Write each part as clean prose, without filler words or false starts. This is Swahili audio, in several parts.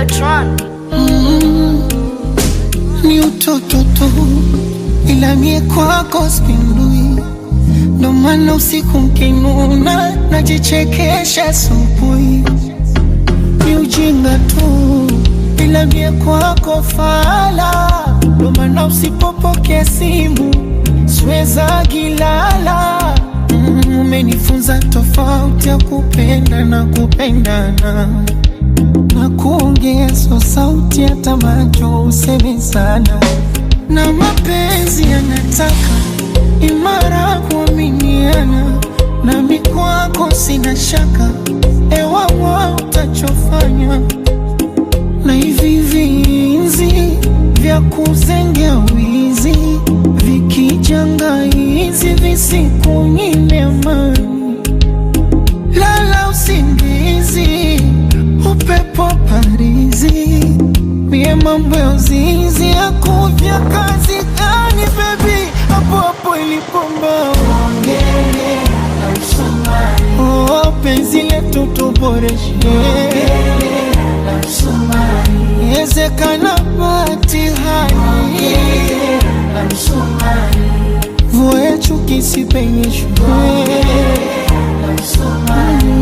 Bertrand. Ni utoto tu, ila mie kwako spindui. Ndo maana usiku mkinuna najichekesha asubuhi. Ni ujinga tu, ila mie kwako fala. Ndo maana usipopokea simu siweza gilala. Umenifunza tofauti ya kupenda na kupendana, na kuongeza sauti hata macho useme sana. Na mapenzi yanataka imara kuaminiana, nami kwako sina shaka, ewawa utachofanya. Na hivi vinzi vya kuzengea wizi vikijanga hizi visikunyime amani. Lala usingizi, upepo parizi, mie mambo ya uzinzi ya kuvya kazi gani baby. Hapo hapo ilipomba ongele na msumari. Oh, penzi letu tuboreshe ongele na msumari. Ezekana batihani ongele na msumari. Voe chuki sipenyeshwe ongele na msumari.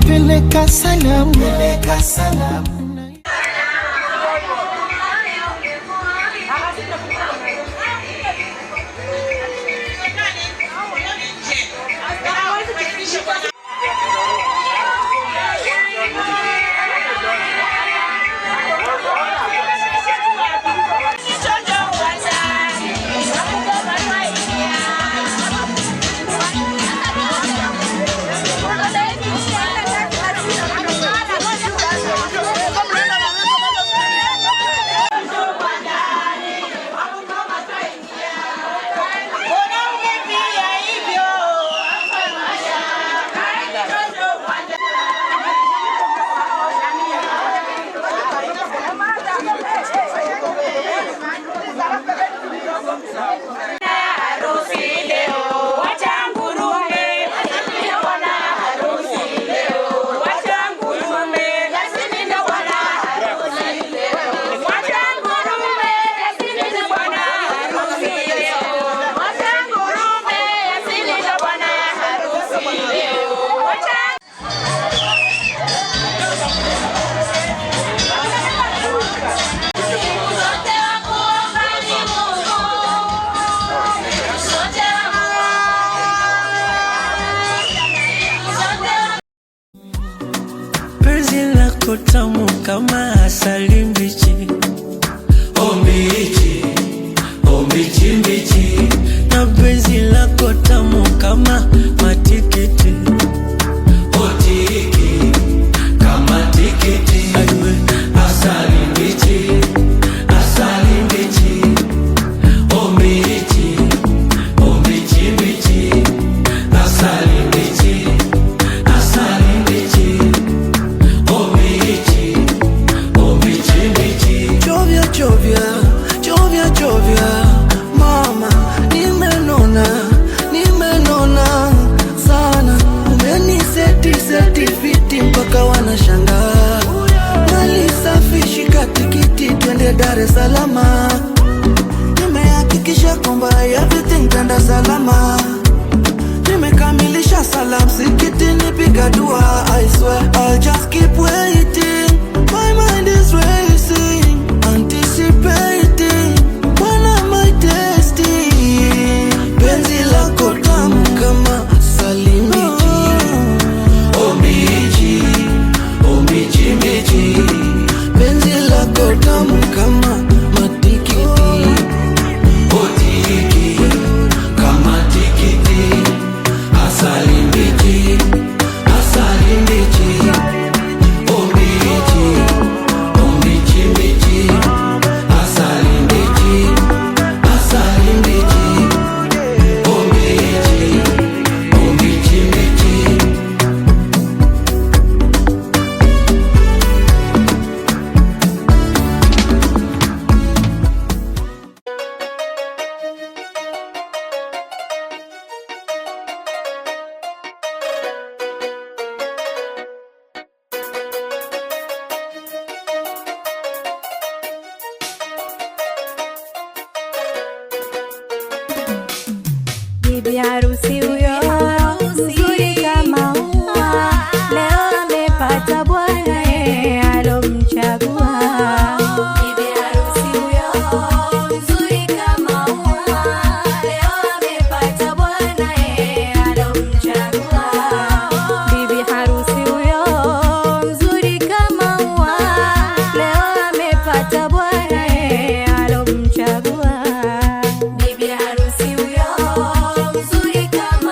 Peleka salamu, peleka salamu. Tamu kama asali mbichi, oh mbichi, oh mbichi mbichi. Na penzi lako tamu kama matikiti, oh tiki, kama tikiti. Aywe, asali mbichi, asali mbichi. Oh mbichi, oh mbichi mbichi. Asali mbichi, asali mbichi. Chovya, chovya, chovya, mama, nimenona, nimenona sana. Umeniseti, seti, fiti mpaka wanashangaa. Mali safi, shika tikiti, twende Dar es Salaam. Nimehakikisha kwamba everything tenda salama. Nimekamilisha salam, sikiti nipiga dua. I swear, I'll just keep waiting. My mind is racing, anticipating, when am I tasting? Penzi lako tamu kama asali mbichi, oh mbichi, oh mbichi mbichi. Penzi lako tamu kama matikiti, oh tiki, kama tikiti. Asali mbichi, asali mbichi. bibi harusi huyo mzuri kama ua, leo amepata bwana alomchagua. Bibi harusi huyo mzuri kama ua, leo amepata bwana alomchagua. Bibi harusi huyo mzuri kama ua, leo amepata bwana alomchagua. Bibi harusi huyo mzuri kama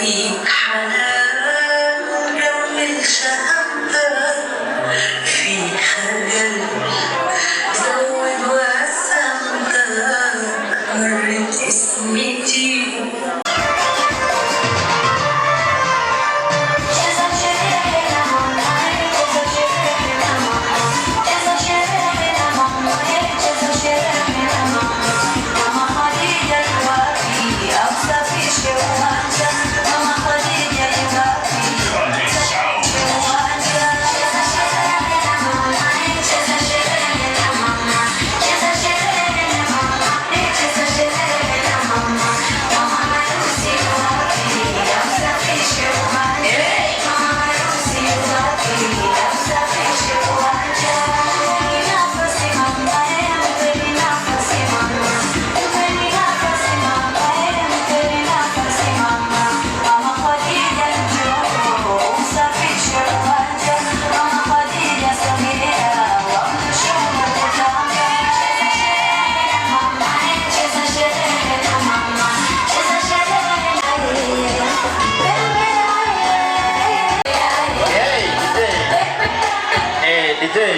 فيك حنان جمل شهامتك، فيك خجل زود وسامتك، مرت اسمتي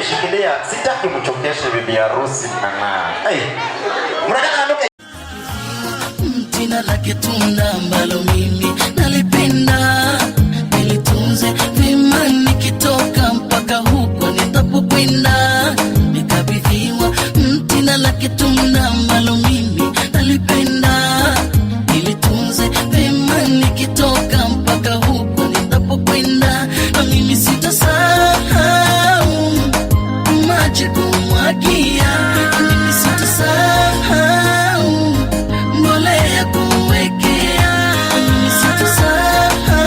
shikilia, sitaki mchokeshe bibi harusi Nana. Mnataka anuke. Mtina lake tunda ambalo mimi nalipenda, nilitunze vema nikitoka mpaka huko nitapokwenda, nikabidhiwa mtina lake tunda ambalo mimi nalipenda, nilitunze vema nikitoka mpaka huko nitapokwenda, na mimi sitasahau maji kumwagia, mimi sitasahau mbolea kuwekea, mimi sitasahau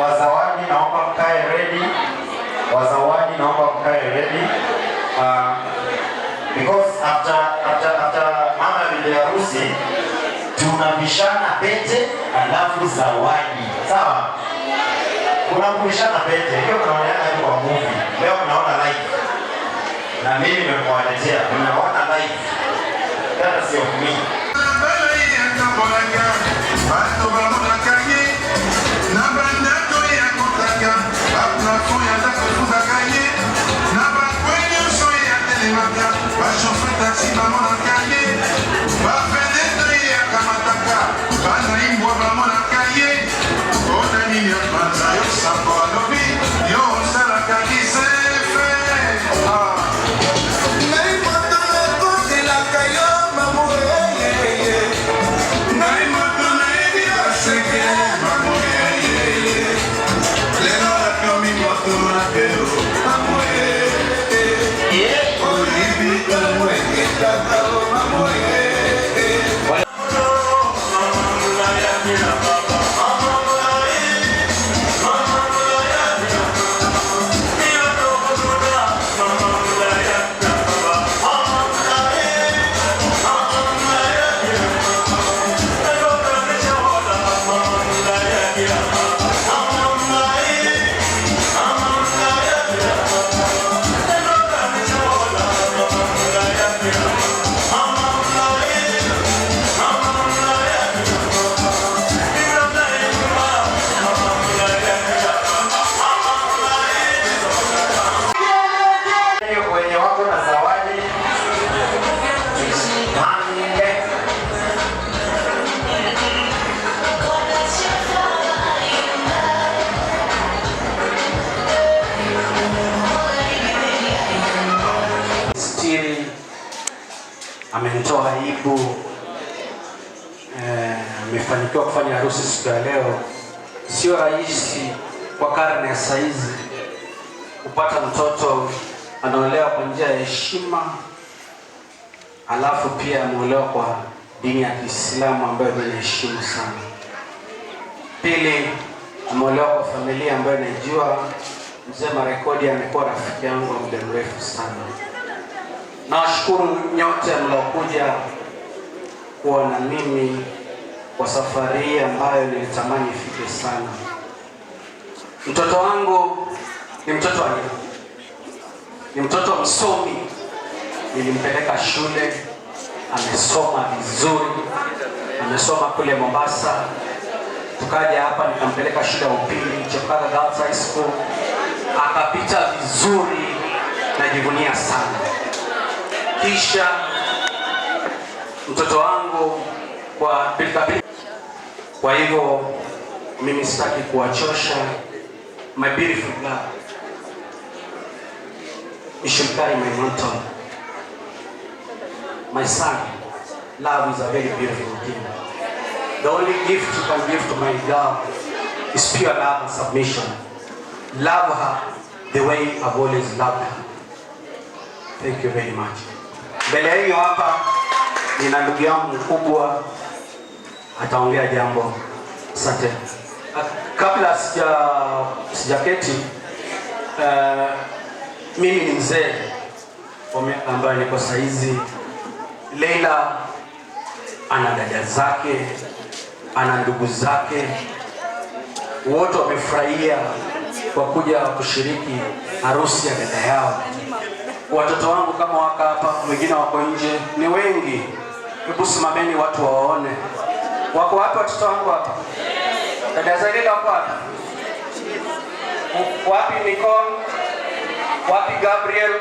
Wazawadi naomba mkae ready. Wazawadi naomba mkae ready. Because after mama bibi harusi tunabishana pete alafu zawadi. Sawa? Kuna kubishana pete. Hiyo tunaona kwa movie. Leo tunaona live. Na mimi nimekuwaletea. Tunaona live. That is your me. Amenitoa aibu, amefanikiwa kufanya harusi siku ya leo. Sio rahisi kwa karne ya saizi kupata mtoto anaolewa kwa njia ya heshima, alafu pia ameolewa kwa dini ya Kiislamu ambayo ninaheshimu sana. Pili, ameolewa kwa familia ambayo najua mzee Marekodi amekuwa rafiki yangu wa muda mrefu sana. Nawashukuru nyote mliokuja kuwa na mimi kwa safari ambayo nilitamani ifike sana. Mtoto wangu ni mtoto wa nini? Ni mtoto msomi. Nilimpeleka shule, amesoma vizuri, amesoma kule Mombasa. Tukaja hapa nikampeleka shule ya upili Chepkaga Girls High School, akapita vizuri, najivunia sana. Kisha mtoto wangu kwa pilika. Kwa hivyo mimi sitaki kuwachosha. My beautiful girl, you should carry my mantle. My son, love is a very beautiful thing. The only gift you can give to my girl is pure love and submission. Love her the way I've always loved her. Thank you very much. Mbele yenu hapa nina ndugu yangu mkubwa ataongea jambo. Asante. Kabla sijaketi, mimi ni mzee ambaye niko saizi. Leila ana dada zake, ana ndugu zake, wote wamefurahia kwa kuja kushiriki harusi ya dada yao. Watoto wangu kama wako hapa, wengine wako nje, ni wengi. Hebu simameni watu waone. Wako wapi watoto wangu hapa? Dada za Leila wako wapi? Wapi Nicole? Wapi Gabriel?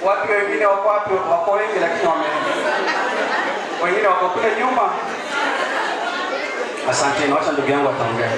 Wapi wengine wako wapi? Wako wengi lakini wengine wako kule nyuma. Asante, wacha ndugu yangu ataongea.